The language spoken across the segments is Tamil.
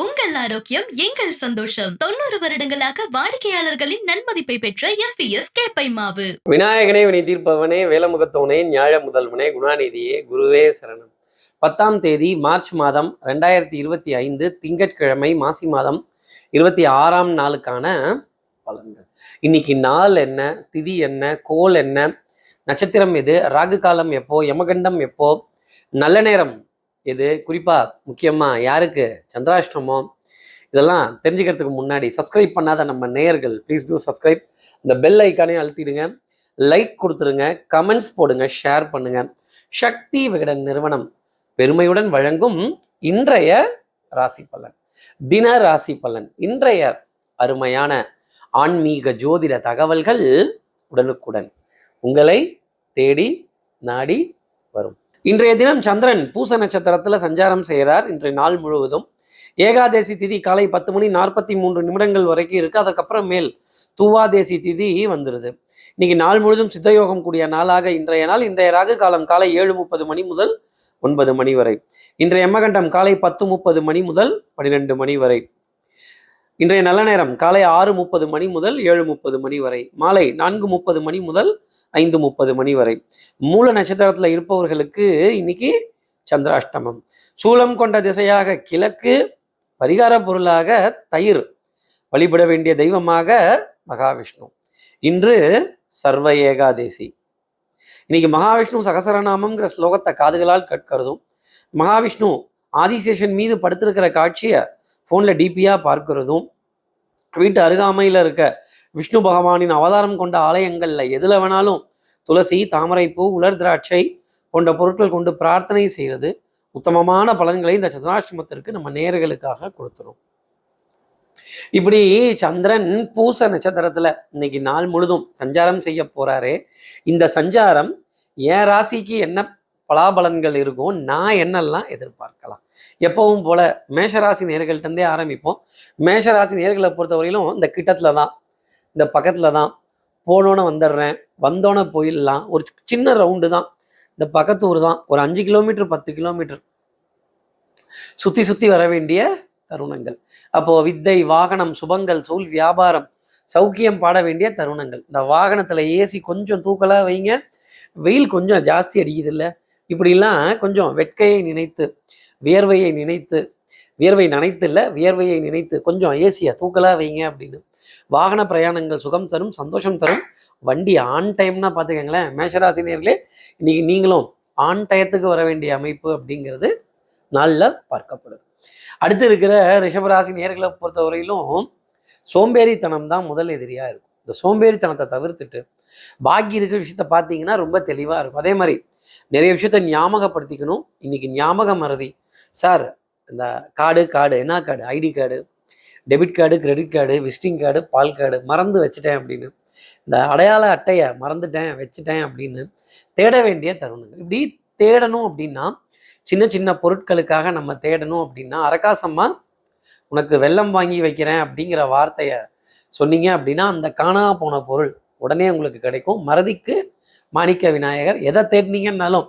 உங்கள் ஆரோக்கியம் எங்கள் சந்தோஷம். 90 வருடங்களாக வாடிக்கையாளர்களின் நன்மதிப்பை பெற்ற எஸ்பிஎஸ் கேப்பை மாவு. விநாயகனே வினை தீர்ப்பவனே, வேலமுகத்தவனே, ஞாழ முதல்வனே, குணாநிதியே, குருவே சரணம். 10ஆம் தேதி மார்ச் மாதம் 2025 திங்கட்கிழமை, மாசி மாதம் 26ஆம் நாளுக்கான பலன்கள். இன்னைக்கு நாள் என்ன, திதி என்ன, கோல் என்ன, நட்சத்திரம் எது, ராகு காலம் எப்போ, யமகண்டம் எப்போ, நல்ல நேரம் எது, குறிப்பா முக்கியமா யாருக்கு சந்திராஷ்டமோ, இதெல்லாம் தெரிஞ்சுக்கிறதுக்கு முன்னாடி சப்ஸ்கிரைப் பண்ணாத நம்ம நேயர்கள் ப்ளீஸ் டூ சப்ஸ்கிரைப். இந்த பெல் ஐக்கானே அழுத்திடுங்க, லைக் கொடுத்துருங்க, கமெண்ட்ஸ் போடுங்க, ஷேர் பண்ணுங்க. சக்தி விகடன் நிறுவனம் பெருமையுடன் வழங்கும் இன்றைய ராசி பலன், தின ராசி பலன். இன்றைய அருமையான ஆன்மீக ஜோதிட தகவல்கள் உடனுக்குடன் உங்களை தேடி நாடி வரும். இன்றைய தினம் சந்திரன் பூச நட்சத்திரத்தில் சஞ்சாரம் செய்கிறார். இன்றைய நாள் முழுவதும் ஏகாதேசி திதி காலை 10:43 வரைக்கும் இருக்கு. அதுக்கப்புறம் மேல் தூவாதேசி திதி வந்துடுது. இன்னைக்கு நாள் முழுவதும் சித்தயோகம் கூடிய நாளாக இன்றைய நாள். இன்றைய ராகு காலம் காலை 7:30 முதல் 9 வரை. இன்றைய யமகண்டம் காலை 10:30 முதல் 12 வரை. இன்றைய நல்ல நேரம் காலை 6:30 முதல் 7:30 வரை. மாலை 4:30 முதல் 5:30 வரை. மூல நட்சத்திரத்தில் இருப்பவர்களுக்கு இன்னைக்கு சந்திராஷ்டமம். சூலம் கொண்ட திசையாக கிழக்கு, பரிகார பொருளாக தயிர், வழிபட வேண்டிய தெய்வமாக மகாவிஷ்ணு. இன்று சர்வ ஏகாதேசி. இன்னைக்கு மகாவிஷ்ணு சகசரநாமம்ங்கிற ஸ்லோகத்தை காதுகளால் கேட்கிறதும், மகாவிஷ்ணு ஆதிசேஷன் மீது படுத்திருக்கிற காட்சியை ஃபோனில் டிபியாக பார்க்கிறதும், வீட்டு அருகாமையில் இருக்க விஷ்ணு பகவானின் அவதாரம் கொண்ட ஆலயங்களில் எதில் வேணாலும் துளசி, தாமரைப்பூ, உலர் திராட்சை போன்ற பொருட்கள் கொண்டு பிரார்த்தனை செய்கிறது உத்தமமான பலன்களை இந்த சந்திராஷ்டமத்திற்கு நம்ம நேயர்களுக்காக கொடுத்துரும். இப்படி சந்திரன் பூச நட்சத்திரத்துல இன்னைக்கு நாள் முழுதும் சஞ்சாரம் செய்ய போறாரு. இந்த சஞ்சாரம் என் ராசிக்கு என்ன பலாபலன்கள் இருக்கும், நான் என்னெல்லாம் எதிர்பார்க்கலாம், எப்பவும் போல மேஷராசி நேர்கள்ட்டே ஆரம்பிப்போம். மேஷராசி நேர்களை பொறுத்தவரையிலும் இந்த கிட்டத்துல தான், இந்த பக்கத்துல தான், போனோன்னு வந்துடுறேன், வந்தோன்னே போயிடலாம், ஒரு சின்ன ரவுண்டு தான், இந்த பக்கத்தூர் தான், ஒரு 5 கிலோமீட்டர் 10 கிலோமீட்டர் சுற்றி சுற்றி வர வேண்டிய தருணங்கள். அப்போ வித்தை, வாகனம், சுபங்கள், சூழ், வியாபாரம், சௌக்கியம் பாட வேண்டிய தருணங்கள். இந்த வாகனத்துல ஏசி கொஞ்சம் தூக்கலா வைங்க, வெயில் கொஞ்சம் ஜாஸ்தி அடிக்குது இல்லை, இப்படிலாம் கொஞ்சம் வெட்கையை நினைத்து, வியர்வையை நினைத்து, வியர்வை நனைத்து இல்லை வியர்வையை நினைத்து கொஞ்சம் ஏசியை தூக்கலா வைங்க அப்படின்னு. வாகன பிரயாணங்கள் சுகம் தரும், சந்தோஷம் தரும். வண்டி ஆன் டைம்னா பார்த்துக்கங்களேன் மேஷராசினியர்களே, இன்னைக்கு நீங்களும் ஆன் டயத்துக்கு வர வேண்டிய அமைப்பு அப்படிங்கிறது நாளில் பார்க்கப்படுது. அடுத்து இருக்கிற ரிஷபராசி நேர்களை பொறுத்தவரையிலும் சோம்பேறித்தனம் தான் முதல் எதிரியாக இருக்கும். இந்த சோம்பேறித்தனத்தை தவிர்த்துட்டு பாக்கி இருக்கிற விஷயத்த பார்த்தீங்கன்னா ரொம்ப தெளிவாக இருக்கும். அதே மாதிரி நிறைய விஷயத்த ஞாபகப்படுத்திக்கணும். இன்னைக்கு ஞாபக மறதி. சார், இந்த கார்டு என்ன card, ID card, debit card, credit card, visiting card, பால் கார்டு மறந்து வச்சுட்டேன் அப்படின்னு, இந்த அடையாள அட்டையை மறந்துட்டேன் வச்சுட்டேன் அப்படின்னு தேட வேண்டிய தருணங்கள். இப்படி தேடணும் அப்படின்னா, சின்ன சின்ன பொருட்களுக்காக நம்ம தேடணும் அப்படின்னா, அரகாசம்மா உனக்கு வெல்லம் வாங்கி வைக்கிறேன் அப்படிங்கிற வார்த்தையை சொன்னீங்க அப்படின்னா அந்த காணா போன பொருள் உடனே உங்களுக்கு கிடைக்கும். மறதிக்கு மாணிக்க விநாயகர். எதை தேடினீங்கன்னாலும்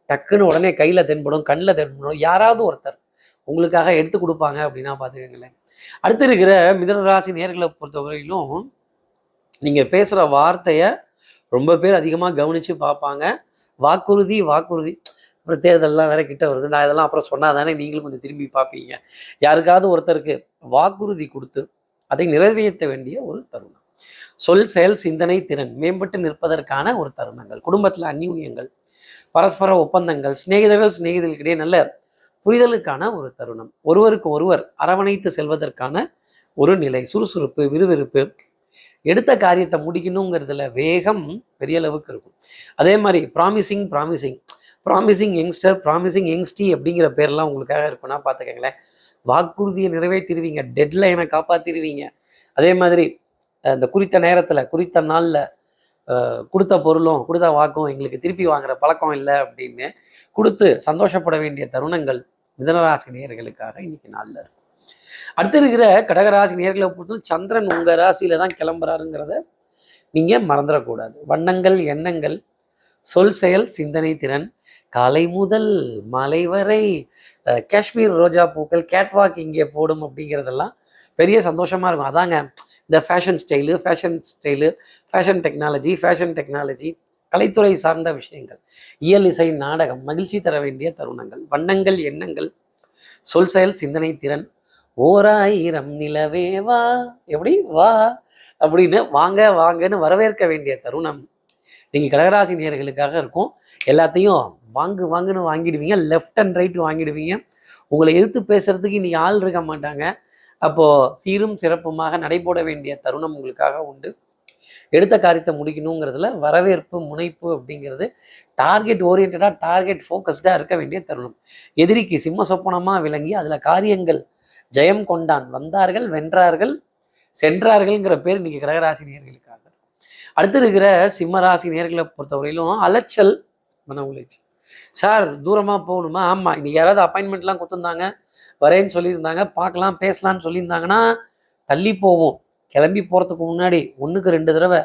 டக்குன்னு உடனே கையில் தென்படும், கண்ணில் தென்படும், யாராவது ஒருத்தர் உங்களுக்காக எடுத்து கொடுப்பாங்க அப்படின்னா பார்த்துக்கங்களேன். அடுத்து இருக்கிற மிதுனராசி நேர்களை பொறுத்தவரையிலும் நீங்கள் பேசுகிற வார்த்தையை ரொம்ப பேர் அதிகமாக கவனித்து பார்ப்பாங்க. வாக்குறுதி அப்புறம் தேர்தலெலாம் வேற கிட்ட வருது, நான் இதெல்லாம் அப்புறம் சொன்னால் தானே நீங்களும் கொஞ்சம் திரும்பி பார்ப்பீங்க. யாருக்காவது ஒருத்தருக்கு வாக்குறுதி கொடுத்து அதை நிறைவேற்ற வேண்டிய ஒரு தருணம். சொல், செயல், சிந்தனை, திறன் மேம்பட்டு நிற்பதற்கான ஒரு தருணங்கள். குடும்பத்தில் அந்யூன்யங்கள், பரஸ்பர ஒப்பந்தங்கள், சிநேகிதர்களுக்கிடையே நல்ல புரிதலுக்கான ஒரு தருணம். ஒருவருக்கு ஒருவர் அரவணைத்து செல்வதற்கான ஒரு நிலை. சுறுசுறுப்பு, விறுவிறுப்பு, எடுத்த காரியத்தை முடிக்கணுங்கிறதுல வேகம் பெரிய அளவுக்கு இருக்கும். அதே மாதிரி ப்ராமிசிங் யங்ஸ்டர், ப்ராமிசிங் யங்ஸ்டி அப்படிங்கிற பேர்லாம் உங்களுக்காக இருக்குன்னா பார்த்துக்கங்களேன். வாக்குறுதியை நிறைவேற்றிடுவீங்க, டெட்லைனை காப்பாற்றிடுவீங்க. அதே மாதிரி இந்த குறித்த நேரத்தில், குறித்த நாளில் கொடுத்த பொருளும் கொடுத்த வாக்கும் எங்களுக்கு திருப்பி வாங்குற பழக்கம் இல்லை அப்படின்னு கொடுத்து சந்தோஷப்பட வேண்டிய தருணங்கள் மிதுனராசி நேயர்களுக்காக இன்னைக்கு நாளில் இருக்கும். அடுத்து இருக்கிற கடகராசி நேயர்களை பொறுத்து சந்திரன் உங்கள் ராசியில தான் கிளம்புறாருங்கிறத நீங்கள் மறந்துடக்கூடாது. வண்ணங்கள், எண்ணங்கள், சொல் செயல் சிந்தனை திறன், காலை முதல் மாலை வரை காஷ்மீர் ரோஜா பூக்கள் கேட்வாக் இங்கே போடும் அப்படிங்கிறதெல்லாம் பெரிய சந்தோஷமாக இருக்கும். அதாங்க இந்த ஃபேஷன் ஸ்டைலு, ஃபேஷன் டெக்னாலஜி, கலைத்துறை சார்ந்த விஷயங்கள், இயல் இசை நாடகம், மகிழ்ச்சி தர வேண்டிய தருணங்கள், வண்ணங்கள் எண்ணங்கள், சொல் செயல் சிந்தனை திறன், 1000 நிலவே வா, எப்படி வா அப்படின்னு வாங்க வாங்கன்னு வரவேற்க வேண்டிய தருணம் நீங்கள் கடகராசி நேயர்களுக்காக இருக்கும். எல்லாத்தையும் வாங்குன்னு வாங்கிடுவீங்க, லெஃப்ட் அண்ட் ரைட் வாங்கிடுவீங்க. உங்களை எதிர்த்து பேசுறதுக்கு இன்னைக்கு ஆள் இருக்க மாட்டாங்க. அப்போது சீரும் சிறப்புமாக நடைபோட வேண்டிய தருணம் உங்களுக்காக உண்டு. எடுத்த காரியத்தை முடிக்கணுங்கிறதுல வரவேற்பு முனைப்பு அப்படிங்கிறது டார்கெட் ஓரியன்டாக டார்கெட் ஃபோக்கஸ்டாக இருக்க வேண்டிய தருணம். எதிரிக்கு சிம்ம சொப்பனமாக விளங்கி அதில் காரியங்கள் ஜெயம் கொண்டான், வந்தார்கள் வென்றார்கள் சென்றார்கள்ங்கிற பேர் இன்னைக்கு கடகராசி நேயர்களுக்காக. அடுத்து இருக்கிற சிம்மராசி நேயர்களை பொறுத்தவரையிலும் அலைச்சல், மன உளைச்சல். சார் தூரமாக போகணுமா? ஆமாம், இன்னைக்கு யாராவது அப்பாயின்மெண்ட்லாம் கொடுத்துருந்தாங்க, வரேன்னு சொல்லியிருந்தாங்க, பார்க்கலாம் பேசலான்னு சொல்லியிருந்தாங்கன்னா தள்ளி போவோம். கிளம்பி போகிறதுக்கு முன்னாடி 1க்கு 2 தடவை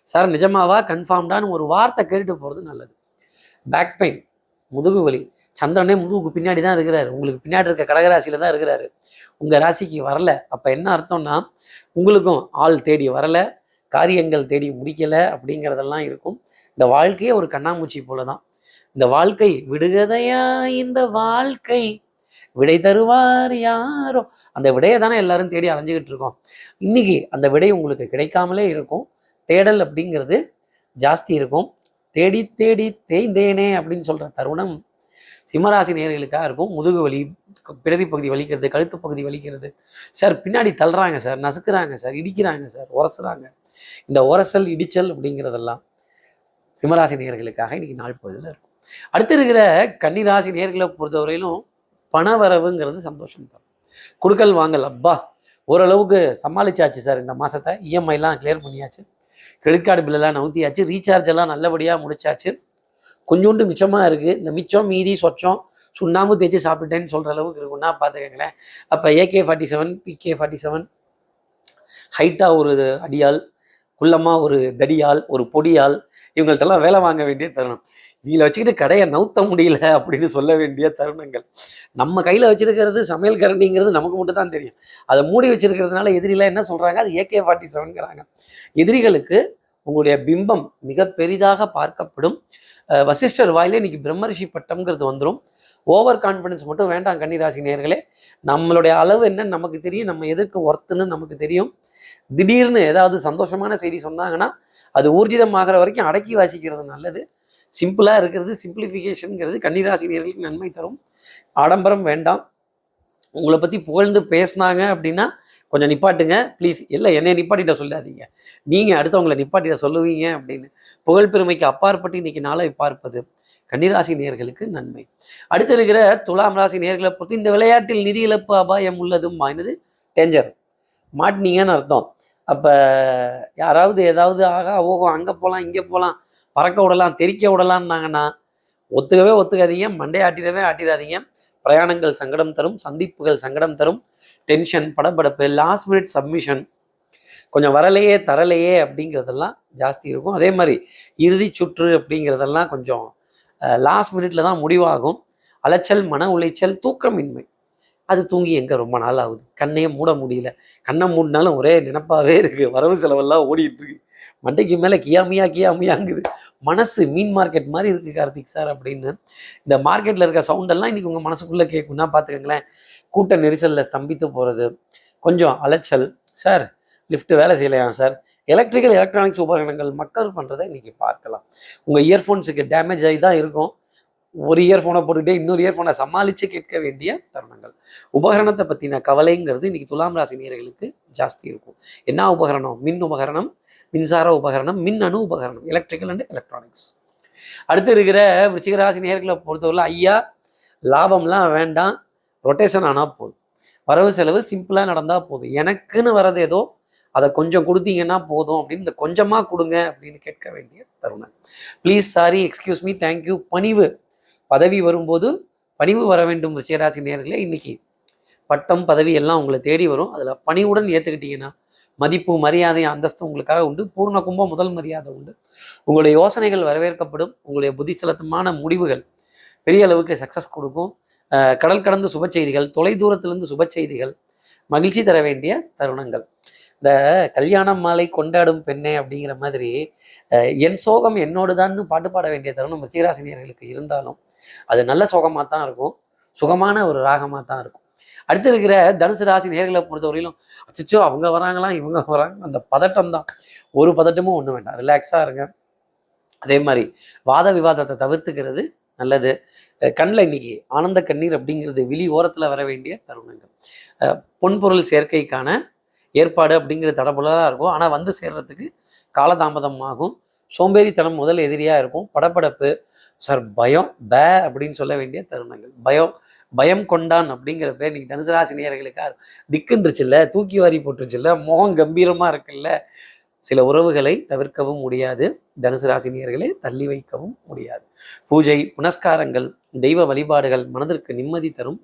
சார் நிஜமாவா கன்ஃபார்ம்டான்னு ஒரு வார்த்தை கேட்டுட்டு போகிறது நல்லது. பேக் பெயின், முதுகு வலி, சந்திரனே முதுகுக்கு பின்னாடி தான் இருக்கிறாரு, உங்களுக்கு பின்னாடி இருக்க கடகராசியில் தான் இருக்கிறாரு, உங்கள் ராசிக்கு வரலை. அப்போ என்ன அர்த்தம்னா உங்களுக்கும் ஆள் தேடி வரலை, காரியங்கள் தேடி முடிக்கலை அப்படிங்கிறதெல்லாம் இருக்கும். இந்த வாழ்க்கையே ஒரு கண்ணாமூச்சி போல தான். இந்த வாழ்க்கை விடுகதையா, இந்த வாழ்க்கை விடை தருவார் யாரோ, அந்த விடையை தானே எல்லாரும் தேடி அலைஞ்சிக்கிட்டு இருக்கோம். இன்னைக்கு அந்த விடை உங்களுக்கு கிடைக்காமலே இருக்கும். தேடல் அப்படிங்கிறது ஜாஸ்தி இருக்கும். தேடி தேடி தேய்ந்தேனே அப்படின்னு சொல்கிற தருணம் சிம்மராசி நேயர்களுக்காக இருக்கும். முதுகு வலி, பிறவி பகுதி வலிக்கிறது, கழுத்து பகுதி வலிக்கிறது, சார் பின்னாடி தள்ளுறாங்க சார், நசுக்குறாங்க சார், இடிக்கிறாங்க சார், உரசுறாங்க. இந்த உரசல் இடிச்சல் அப்படிங்கிறதெல்லாம் சிம்மராசி நேயர்களுக்காக இன்னைக்கு நாள் பகுதியில் இருக்கும். அடுத்து இருக்கிற கன்னிராசி நேயர்களை பொறுத்தவரையிலும் பணவரவுங்கிறது சந்தோஷம் தான். கொடுக்கல் வாங்கல் அப்பா ஓரளவுக்கு சமாளிச்சாச்சு சார். இந்த மாதத்தை இஎம்ஐலாம் கிளியர் பண்ணியாச்சு, கிரெடிட் கார்டு பில்லெல்லாம் நவுத்தியாச்சு, ரீசார்ஜ் எல்லாம் நல்லபடியாக முடிச்சாச்சு. கொஞ்சோண்டு மிச்சமாக இருக்குது. இந்த மிச்சம் மீதி சொச்சம் சுண்ணாம்பு தேய்ச்சி சாப்பிட்டேன்னு சொல்கிற அளவுக்கு இருக்குன்னா பார்த்துக்கங்களேன். அப்போ AK-47, PK-47, ஹைட்டாக ஒரு அடியால், குள்ளமாக ஒரு தடியால், ஒரு பொடியால், இவங்கள்ட்டெல்லாம் வேலை வாங்க வேண்டிய தருணம். இவங்களை வச்சுக்கிட்டு கடையை நவுத்த முடியல அப்படின்னு சொல்ல வேண்டிய தருணங்கள். நம்ம கையில் வச்சிருக்கிறது சமையல் கரண்டிங்கிறது நமக்கு மட்டும் தான் தெரியும். அதை மூடி வச்சிருக்கிறதுனால எதிரிலாம் என்ன சொல்கிறாங்க, அது AK-47ங்கிறாங்க. எதிரிகளுக்கு உங்களுடைய பிம்பம் மிக பெரிதாக பார்க்கப்படும். வசிஷ்டர் வாயிலே இன்னைக்கு பிரம்மரிஷி பட்டம்ங்கிறது வந்துடும். ஓவர் கான்ஃபிடன்ஸ் மட்டும் வேண்டாம் கன்னிராசி நேயர்களே. நம்மளுடைய அளவு என்னன்னு நமக்கு தெரியும், நம்ம எதற்கு ஒர்த்துன்னு நமக்கு தெரியும். திடீர்னு ஏதாவது சந்தோஷமான செய்தி சொன்னாங்கன்னா அது ஊர்ஜிதமாகிற வரைக்கும் அடக்கி வாசிக்கிறது நல்லது. சிம்பிளாக இருக்கிறது, சிம்பிளிஃபிகேஷனுங்கிறது கன்னிராசி நேயர்களுக்கு நன்மை தரும். ஆடம்பரம் வேண்டாம். உங்களை பற்றி புகழ்ந்து பேசினாங்க அப்படின்னா கொஞ்சம் நிப்பாட்டுங்க ப்ளீஸ். இல்லை என்னை நிப்பாட்டிட்ட சொல்லாதீங்க, நீங்கள் அடுத்தவங்களை நிப்பாட்டிட்ட சொல்லுவீங்க அப்படின்னு. புகழ் பெருமைக்கு அப்பாற்பட்டு இன்னைக்கு நாளை பார்ப்பது கன்னிராசி நேயர்களுக்கு நன்மை. அடுத்து இருக்கிற துலாம் ராசி நேயர்களை பொறுத்து இந்த விளையாட்டில் நிதி இழப்பு அபாயம் உள்ளதும் வாய்னது டேஞ்சர், மாட்டினீங்கன்னு அர்த்தம். அப்போ யாராவது ஏதாவது ஆகா ஓகம் அங்கே போகலாம் இங்கே போகலாம் பறக்க விடலாம் தெறிக்க விடலான்னாங்கன்னா ஒத்துக்காதீங்க, மண்டே ஆட்டிடாதீங்க. பிரயாணங்கள் சங்கடம் தரும், சந்திப்புகள் சங்கடம் தரும், டென்ஷன், படபடப்பு, லாஸ்ட் மினிட் சப்மிஷன், கொஞ்சம் வரலையே தரலையே அப்படிங்கிறதெல்லாம் ஜாஸ்தி இருக்கும். அதே மாதிரி இறுதி சுற்று அப்படிங்கிறதெல்லாம் கொஞ்சம் லாஸ்ட் மினிட்ல தான் முடிவாகும். அலைச்சல், மன உளைச்சல், தூக்கமின்மை. அது தூங்கி எங்கே ரொம்ப நாள் ஆகுது, கண்ணையே மூட முடியல, கண்ணை மூடினாலும் ஒரே நினப்பாகவே இருக்குது, வரவு செலவெல்லாம் ஓடிட்டு இருக்கு, மண்டைக்கு மேலே கியாமியாங்குது, மனசு மீன் மார்க்கெட் மாதிரி இருக்குது கார்த்திக் சார் அப்படின்னு. இந்த மார்க்கெட்டில் இருக்க சவுண்டெல்லாம் இன்றைக்கி உங்கள் மனசுக்குள்ளே கேட்குன்னா பார்த்துக்கங்களேன். கூட்ட நெரிசலில் ஸ்தம்பித்து போகிறது, கொஞ்சம் அலைச்சல். சார் லிஃப்ட் வேலை செய்யலையாம் சார், எலக்ட்ரானிக்ஸ் உபகரணங்கள் மக்கள் பண்ணுறதை இன்றைக்கி பார்க்கலாம். உங்கள் இயர்ஃபோன்ஸுக்கு டேமேஜ் ஆகி தான் இருக்கும், ஒரு இயர்ஃபோனை போட்டுக்கிட்டே இன்னொரு இயர்ஃபோனை சமாளித்து கேட்க வேண்டிய தருணங்கள். உபகரணத்தை பற்றின கவலைங்கிறது இன்றைக்கி துலாம் ராசி நேயர்களுக்கு ஜாஸ்தி இருக்கும். என்ன உபகரணம்? மின் உபகரணம், மின்சார உபகரணம், மின்னணு உபகரணம், எலக்ட்ரிக்கல் அண்ட் எலக்ட்ரானிக்ஸ். அடுத்து இருக்கிற விருச்சிகராசி நேயர்களை பொறுத்தவரை ஐயா லாபம்லாம் வேண்டாம், ரொட்டேஷன் ஆனால் போதும், வரவு செலவு சிம்பிளாக நடந்தால் போதும், எனக்குன்னு வரது ஏதோ அதை கொஞ்சம் கொடுத்தீங்கன்னா போதும் அப்படின்னு இந்த கொஞ்சமாக கொடுங்க அப்படின்னு கேட்க வேண்டிய தருணம். Please, sorry, excuse me, thank you. பணிவு, பதவி வரும்போது பணிவு வர வேண்டும் விருச்சிகராசி நேயர்களே. இன்னைக்கு பட்டம் பதவி எல்லாம் உங்களை தேடி வரும், அதில் பணிவுடன் ஏற்றுக்கிட்டீங்கன்னா மதிப்பு, மரியாதை, அந்தஸ்து உங்களுக்காக உண்டு. பூர்ண கும்பம் முதல் மரியாதை உண்டு. உங்களுடைய யோசனைகள் வரவேற்கப்படும். உங்களுடைய புத்திசலத்தமான முடிவுகள் பெரிய அளவுக்கு சக்ஸஸ் கொடுக்கும். கடல் கடந்து சுப செய்திகள், தொலை தூரத்திலிருந்து சுப செய்திகள், மகிழ்ச்சி தர வேண்டிய தருணங்கள். இந்த கல்யாணம் மாலை கொண்டாடும் பெண்ணே அப்படிங்கிற மாதிரி என் சோகம் என்னோடு தான்னு பாட்டு பாட வேண்டிய தருணம் ரிச்சிகராசினியர்களுக்கு இருந்தாலும் அது நல்ல சோகமாக தான் இருக்கும், சுகமான ஒரு ராகமாக தான் இருக்கும். அடுத்து இருக்கிற தனுசு ராசி நேர்களை பொறுத்தவரையிலும் அச்சோ அவங்க வராங்களாம் இவங்க வராங்க, அந்த பதட்டம் தான். ஒரு பதட்டமும் ஒன்றும் வேண்டாம், ரிலாக்ஸாக இருங்க. அதே மாதிரி வாத விவாதத்தை தவிர்த்துக்கிறது நல்லது. கண்ணில் இன்னைக்கு ஆனந்த கண்ணீர் அப்படிங்கிறது விழி ஓரத்தில் வர வேண்டிய தருணங்கள். பொன்பொருள் சேர்க்கைக்கான ஏற்பாடு அப்படிங்கிறது தடபுடலாக இருக்கும், ஆனால் வந்து சேர்றதுக்கு காலதாமதம் ஆகும். சோம்பேறித்தனம் முதல் எதிரியாக இருக்கும். படப்படப்பு, சார் பயம் அப்படின்னு சொல்ல வேண்டிய தருணங்கள். பயம் கொண்டான் அப்படிங்கிற பேர் இன்னைக்கு தனுசு ராசி நேயர்களுக்கா திக்குன்றுச்சுல்ல, தூக்கி வாரி போட்டுருச்சுல்ல, முகம் கம்பீரமாக இருக்குல்ல. சில உறவுகளை தவிர்க்கவும் முடியாது, தனுசு ராசி நேயர்களை தள்ளி வைக்கவும் முடியாது. பூஜை புனஸ்காரங்கள், தெய்வ வழிபாடுகள் மனதிற்கு நிம்மதி தரும்,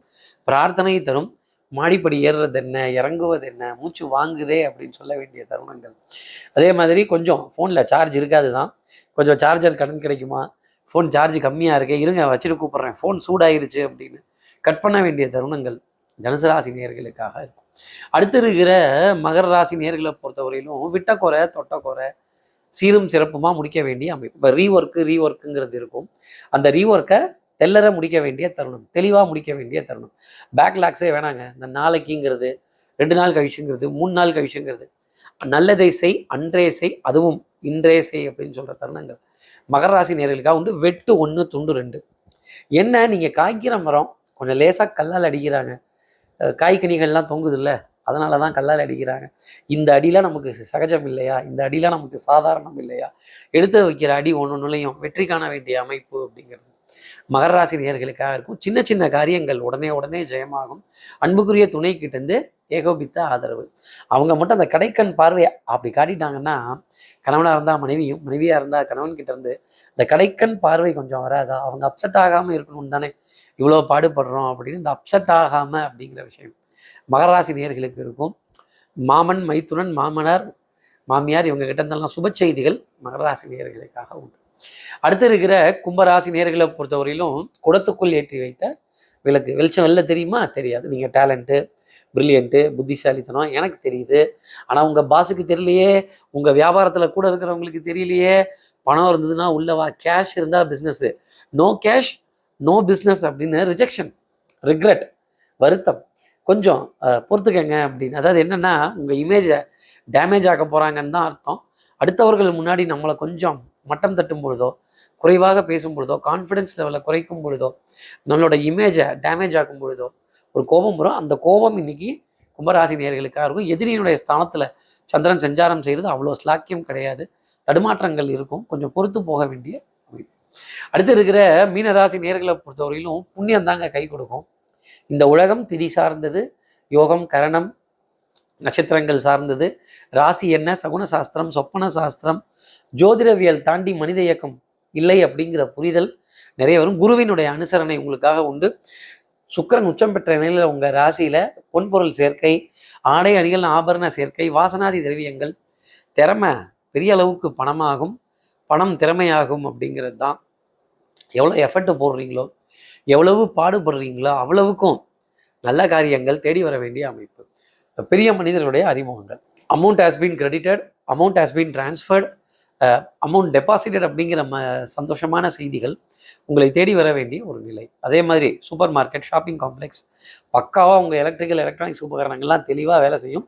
பிரார்த்தனை தரும். மாடிப்படி ஏறுறது என்ன, இறங்குவது என்ன, மூச்சு வாங்குதே அப்படின்னு சொல்ல வேண்டிய தருணங்கள். அதே மாதிரி கொஞ்சம் ஃபோனில் சார்ஜ் இருக்காது தான், கொஞ்சம் சார்ஜர் கடன் கிடைக்குமா, ஃபோன் சார்ஜ் கம்மியாக இருக்கு, இருங்க வச்சுட்டு கூப்பிட்றேன், ஃபோன் சூடாயிருச்சு அப்படின்னு கட் பண்ண வேண்டிய தருணங்கள் தனுசு ராசி நேயர்களுக்காக இருக்கும். அடுத்து இருக்கிற மகர ராசி நேயர்களை பொறுத்தவரையிலும் விட்டக்குறை தொட்டக்குறை சீரும் சிறப்புமாக முடிக்க வேண்டிய அமைப்பு. இப்போ ரீஒர்க்குங்கிறது இருக்கும், அந்த ரீஒர்க்கை தெல்லற முடிக்க வேண்டிய தருணம், தெளிவாக முடிக்க வேண்டிய தருணம். பேக்லாக்ஸே வேணாங்க. இந்த நாளைக்குங்கிறது, 2 நாள் கழிச்சுங்கிறது, 3 நாள் கழிச்சுங்கிறது, நல்லதை செய், அன்றே செய், அதுவும் இன்றே செய் அப்படின்னு சொல்கிற தருணங்கள் மகர ராசி நேயர்களுக்காக உண்டு. வெட்டு 1 துண்டு 2. என்ன நீங்கள் காய்க்கிற மரம் கொஞ்சம் லேசாக கல்லால் அடிக்கிறாங்க, காய்கனிகள்லாம் தொங்குது இல்லை, அதனால தான் கல்லால் அடிக்கிறாங்க. இந்த அடிலாம் நமக்கு சகஜம் இல்லையா, இந்த அடிலாம் நமக்கு சாதாரணம் இல்லையா, எடுத்து வைக்கிற அடி ஒன்றுலையும் வெற்றி காண வேண்டிய அமைப்பு அப்படிங்கிறது மகர ராசி நேயர்களுக்காக இருக்கும். சின்ன சின்ன காரியங்கள் உடனே ஜெயமாகும். அன்புக்குரிய துணை கிட்டேருந்து ஏகோபித்த ஆதரவு. அவங்க மட்டும் அந்த கடைக்கண் பார்வையை அப்படி காட்டிட்டாங்கன்னா, கணவனாக இருந்தால் மனைவியும், மனைவியாக இருந்தால் கணவன் கிட்ட இருந்து இந்த கடைக்கண் பார்வை கொஞ்சம் வராதா, அவங்க அப்செட் ஆகாமல் இருக்கணும் தானே இவ்வளோ பாடுபடுறோம் அப்படின்னு, இந்த அப்செட் ஆகாமல் அப்படிங்கிற விஷயம் மகர ராசி நேயர்களுக்கு இருக்கும். மாமன் மைத்துனன் மாமனார் மாமியார் இவங்க கிட்ட இருந்தெல்லாம் சுப செய்திகள் மகர ராசி நேயர்களுக்காக உண்டு. அடுத்து இருக்கிற கும்பராசி நேயர்களை பொறுத்தவரையிலும் குடத்துக்குள் ஏற்றி வைத்த விளக்கு. வெளிச்சம் வெளில தெரியுமா, தெரியாது. நீங்கள் டேலண்ட்டு, பிரில்லியண்ட்டு, புத்திசாலித்தனம் எனக்கு தெரியுது, ஆனால் உங்கள் பாஸுக்கு தெரியலையே, உங்கள் வியாபாரத்தில் கூட இருக்கிறவங்களுக்கு தெரியலையே. பணம் இருந்ததுன்னா உள்ளவா, கேஷ் இருந்தால் business, no cash no business அப்படின்னு ரிஜெக்ஷன், ரிக்ரெட், வருத்தம், கொஞ்சம் பொறுத்துக்கங்க அப்படின்னு. அதாவது என்னென்னா உங்கள் இமேஜை டேமேஜ் ஆக்க போகிறாங்கன்னு தான் அர்த்தம். அடுத்தவர்கள் முன்னாடி நம்மளை கொஞ்சம் மட்டம் தட்டும் பொழுதோ, குறைவாக பேசும் பொழுதோ, கான்ஃபிடென்ஸ் லெவலை குறைக்கும் பொழுதோ, நம்மளோட இமேஜை டேமேஜ் ஆக்கும் பொழுதோ ஒரு கோபம் வரும். அந்த கோபம் இன்னைக்கு கும்பராசி நேயர்களுக்காக இருக்கும். எதிரியினுடைய ஸ்தானத்தில் சந்திரன் சஞ்சாரம் செய்கிறது அவ்வளோ ஸ்லாக்கியம் கிடையாது, தடுமாற்றங்கள் இருக்கும், கொஞ்சம் பொறுத்து போக வேண்டிய அமைப்பு. அடுத்து இருக்கிற மீனராசி நேயர்களை பொறுத்தவரையிலும் புண்ணியம் தாங்க கை கொடுக்கும். இந்த உலகம் திதி சார்ந்தது, யோகம் கரணம் நட்சத்திரங்கள் சார்ந்தது. ராசி என்ன, சகுன சாஸ்திரம், சொப்பன சாஸ்திரம், ஜோதிடவியல் தாண்டி மனித இயக்கம் இல்லை அப்படிங்கிற புரிதல் நிறைய வரும். குருவினுடைய அனுசரணை உங்களுக்காக உண்டு. சுக்கிரன் உச்சம் பெற்ற நிலையில் உங்கள் ராசியில் பொன்பொருள் சேர்க்கை, ஆடை அணிகள் ஆபரண சேர்க்கை, வாசனாதி திரவியங்கள், திறமை பெரிய அளவுக்கு பணமாகும், பணம் திறமையாகும் அப்படிங்கிறது தான். எவ்வளோ எஃபர்ட் போடுறீங்களோ, எவ்வளவு பாடுபடுறீங்களோ அவ்வளவுக்கும் நல்ல காரியங்கள் தேடி வர வேண்டிய அமைப்பு. பெரிய மனிதர்களுடைய அறிமுகங்கள், amount has been credited, amount has been transferred, amount deposited அப்படிங்கிற சந்தோஷமான செய்திகள் உங்களை தேடி வர வேண்டிய ஒரு நிலை. அதே மாதிரி சூப்பர் மார்க்கெட், ஷாப்பிங் காம்ப்ளெக்ஸ் பக்காவாக உங்கள் எலக்ட்ரிக்ஸ் உபகரணங்கள்லாம் தெளிவாக வேலை செய்யும்.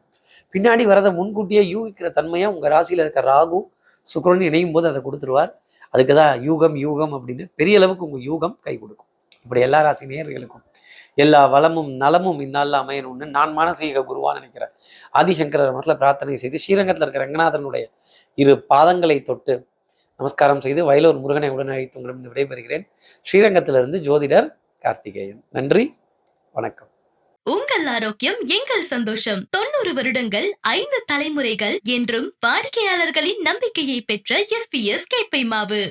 பின்னாடி வரதை முன்கூட்டியே யூகிக்கிற தன்மையை உங்கள் ராசியில் இருக்க ராகு சுக்கிரன் இணையும் போது அதை கொடுத்துருவார். அதுக்கு தான் யூகம் அப்படின்னு பெரிய அளவுக்கு உங்கள் யூகம் கை கொடுக்கும். இப்படி எல்லா ராசி நேயர்களுக்கும் எல்லா வளமும் நலமும் இந்நாளில் அமையணும்னு நான் மானசீக குருவாக நினைக்கிறேன். ஆதிசங்கரர் மனத்தில் பிரார்த்தனை செய்து ஸ்ரீரங்கத்தில் இருக்கிற ரங்கநாதனுடைய 2 பாதங்களை தொட்டு நமஸ்காரம் செய்து வயலூர் முருகனை உடன் அழைத்து உங்களிடம் விடைபெறுகிறேன். ஸ்ரீரங்கத்திலிருந்து ஜோதிடர் கார்த்திகேயன். நன்றி, வணக்கம். உங்கள் ஆரோக்கியம் எங்கள் சந்தோஷம். 90 வருடங்கள் 5 தலைமுறைகள் என்றும் வாடிக்கையாளர்களின் நம்பிக்கையை பெற்ற SPS கேப்பை மாவு.